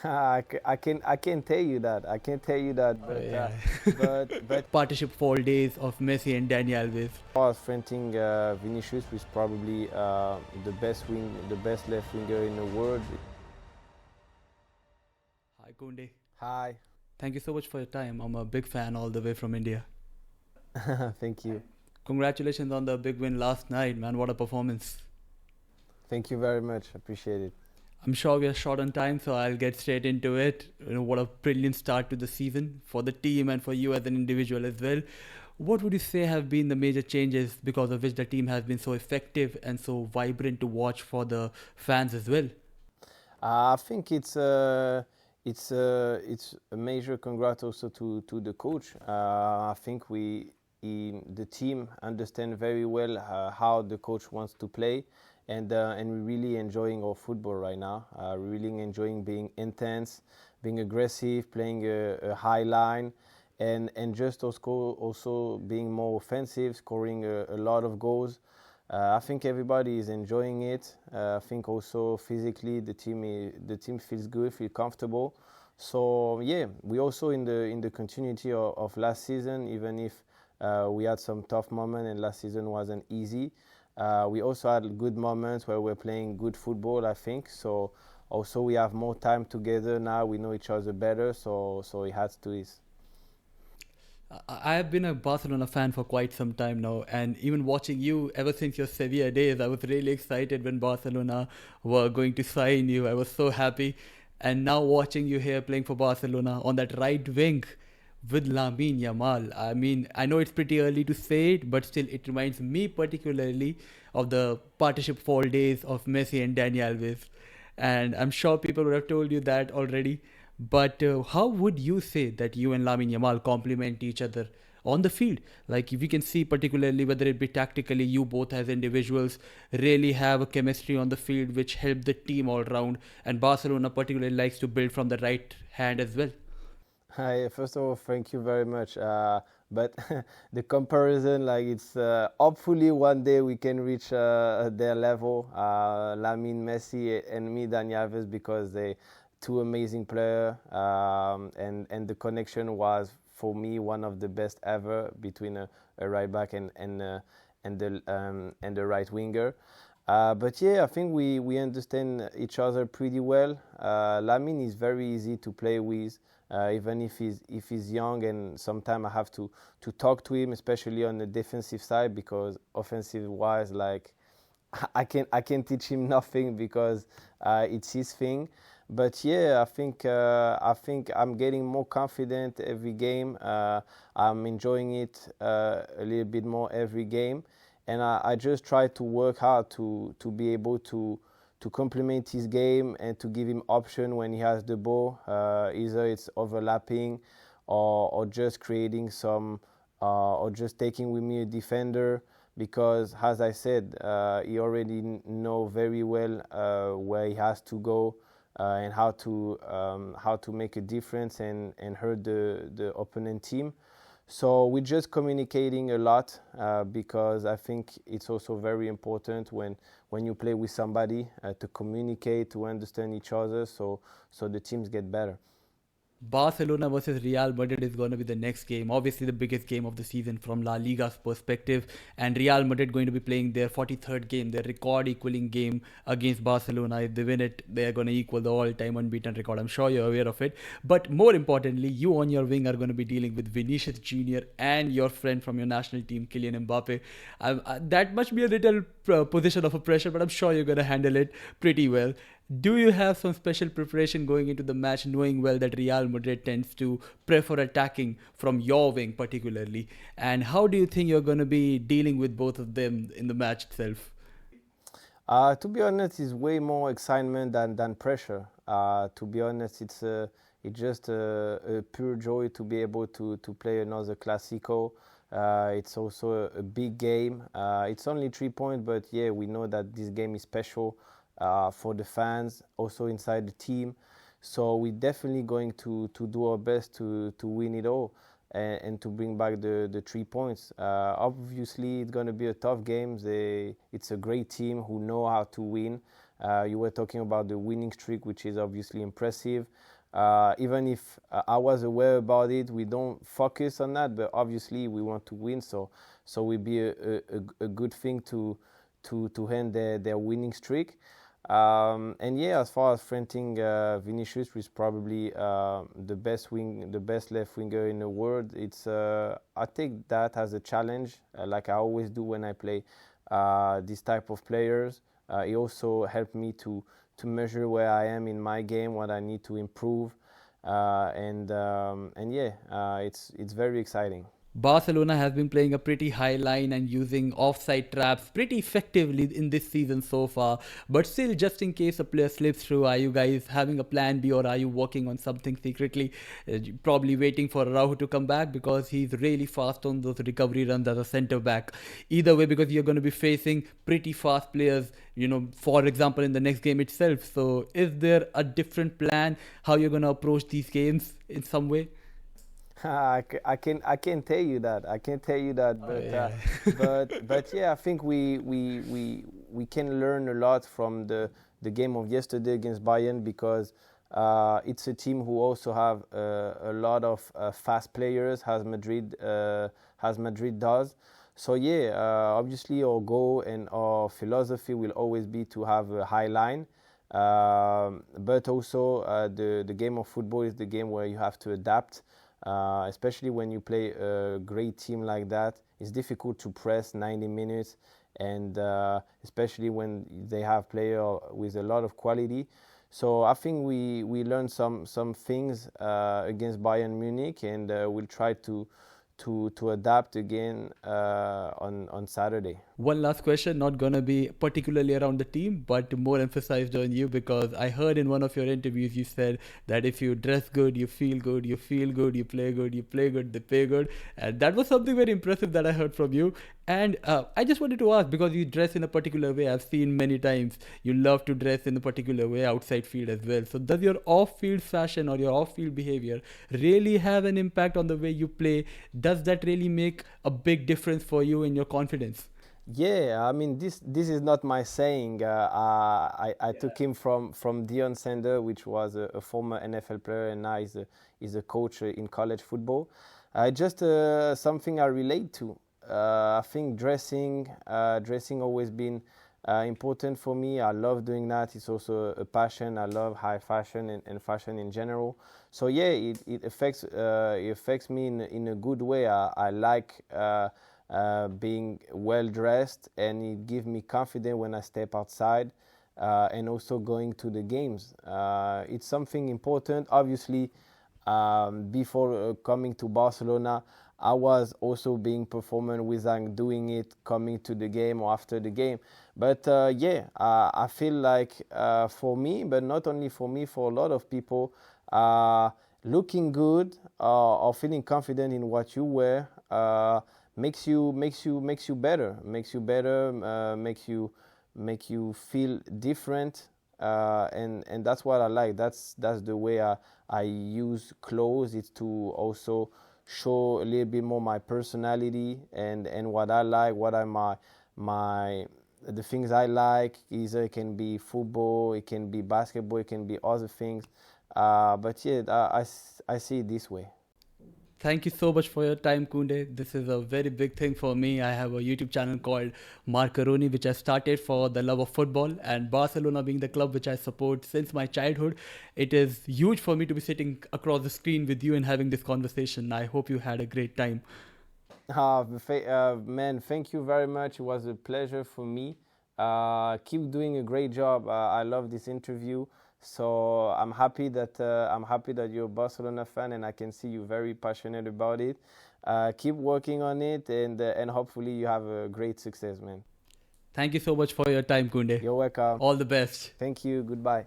I can tell you that. I can tell you that. Oh, yeah. But Partnership for all days of Messi and Dani Alves. I was fronting Vinicius, who's probably the best left winger in the world. Hi, Koundé. Hi. Thank you so much for your time. I'm a big fan all the way from India. Thank you. Congratulations on the big win last night, man. What a performance. Thank you very much. Appreciate it. I'm sure we are short on time, so I'll get straight into it. What a brilliant start to the season for the team and for you as an individual as well. What would you say have been the major changes because of which the team has been so effective and so vibrant to watch for the fans as well? I think it's a major congrats also to the coach. I think the team understand very well how the coach wants to play, and we're really enjoying our football right now. We're really enjoying being intense, being aggressive, playing a high line, and just also being more offensive, scoring a lot of goals. I think everybody is enjoying it. I think also physically the team feels good, feel comfortable. So yeah, we also in the continuity of last season, even if we had some tough moments and last season wasn't easy. We also had good moments where we're playing good football. I think so. Also, we have more time together now. We know each other better, so it has to is. I have been a Barcelona fan for quite some time now, and even watching you ever since your Sevilla days, I was really excited when Barcelona were going to sign you. I was so happy, and now watching you here playing for Barcelona on that right wing with Lamine Yamal. I mean, I know it's pretty early to say it, but still, it reminds me particularly of the partnership 4 days of Messi and Dani Alves. And I'm sure people would have told you that already. But how would you say that you and Lamine Yamal complement each other on the field? Like, if you can see, particularly whether it be tactically, you both as individuals really have a chemistry on the field which help the team all round. And Barcelona particularly likes to build from the right hand as well. Hi, first of all, thank you very much. But the comparison, like it's hopefully one day we can reach their level. Lamine, Messi, and me, Dani Alves, because they two amazing players, and the connection was for me one of the best ever between a right back and the right winger. But yeah, I think we understand each other pretty well. Lamine is very easy to play with, even if he's young, and sometimes I have to talk to him, especially on the defensive side, because offensive wise, like I can teach him nothing because it's his thing. But yeah, I think I'm getting more confident every game. I'm enjoying it a little bit more every game, and I just try to work hard to be able to complement his game and to give him option when he has the ball. Either it's overlapping, or just creating some, or just taking with me a defender. Because, as I said, he already know very well where he has to go, and how to make a difference and hurt the opponent team. So we're just communicating a lot, because I think it's also very important when you play with somebody, to communicate, to understand each other, so the teams get better. Barcelona versus Real Madrid is going to be the next game. Obviously, the biggest game of the season from La Liga's perspective. And Real Madrid going to be playing their 43rd game, their record equaling game against Barcelona. If they win it, they are going to equal the all time unbeaten record. I'm sure you're aware of it. But more importantly, you on your wing are going to be dealing with Vinicius Jr. and your friend from your national team, Kylian Mbappe. That must be a little position of a pressure, but I'm sure you're going to handle it pretty well. Do you have some special preparation going into the match, knowing well that Real Madrid tends to prefer attacking from your wing, particularly? And how do you think you're going to be dealing with both of them in the match itself? To be honest, it's way more excitement than pressure. To be honest, it's just a pure joy to be able to play another Clásico. It's also a big game. It's only 3 points, but yeah, we know that this game is special for the fans, also inside the team. So we're definitely going to do our best to win it all, and to bring back the 3 points. Obviously, it's going to be a tough game. It's a great team who know how to win. You were talking about the winning streak, which is obviously impressive. Even if I was aware about it, we don't focus on that. But obviously, we want to win, so would be a good thing to end their winning streak. And yeah, as far as fronting Vinicius, is probably the best left winger in the world. It's I take that as a challenge, like I always do when I play this type of players. It also helped me to measure where I am in my game, what I need to improve, and yeah, it's very exciting. Barcelona has been playing a pretty high line and using offside traps pretty effectively in this season so far. But still, just in case a player slips through, are you guys having a plan B, or are you working on something secretly? Probably waiting for Araujo to come back because he's really fast on those recovery runs as a centre back. Either way, because you're going to be facing pretty fast players, for example, in the next game itself. So is there a different plan how you're going to approach these games in some way? I can tell you that. I can tell you that, but Yeah. but yeah, I think we can learn a lot from the game of yesterday against Bayern, because it's a team who also have a lot of fast players, as Madrid does. So yeah, obviously our goal and our philosophy will always be to have a high line. But also the game of football is the game where you have to adapt. Especially when you play a great team like that, it's difficult to press 90 minutes, and especially when they have players with a lot of quality. So I think we learned some things against Bayern Munich, and we'll try to adapt again on Saturday. One last question, not gonna be particularly around the team, but more emphasized on you, because I heard in one of your interviews you said that if you dress good, you feel good, you feel good, you play good, they pay good. And that was something very impressive that I heard from you. And I just wanted to ask, because you dress in a particular way, I've seen many times you love to dress in a particular way outside field as well. So does your off-field fashion or your off-field behavior really have an impact on the way you play? Does that really make a big difference for you in your confidence? Yeah, I mean this is not my saying. I took him from Deion Sanders, which was a former NFL player, and now he's a coach in college football. Just something I relate to. I think dressing always been important for me. I love doing that. It's also a passion. I love high fashion and fashion in general. So yeah, it affects me in a good way. I like being well dressed, and it gives me confidence when I step outside, and also going to the games. It's something important. Obviously, before coming to Barcelona, I was also being performant without doing it, coming to the game or after the game. But yeah, I feel like for me, but not only for me, for a lot of people, looking good or feeling confident in what you wear makes you better, make you feel different, and that's what I like. That's the way I use clothes. It's to also show a little bit more my personality and what I like, what are my the things I like. Either it can be football, it can be basketball, it can be other things. But yeah, I see it this way. Thank you so much for your time, Koundé. This is a very big thing for me. I have a YouTube channel called Markaroni, which I started for the love of football, and Barcelona being the club which I support since my childhood. It is huge for me to be sitting across the screen with you and having this conversation. I hope you had a great time. Man, thank you very much. It was a pleasure for me. Keep doing a great job. I love this interview. So I'm happy that you're a Barcelona fan, and I can see you very passionate about it. Keep working on it, and hopefully you have a great success, man. Thank you so much for your time, Koundé. You're welcome. All the best. Thank you. Goodbye.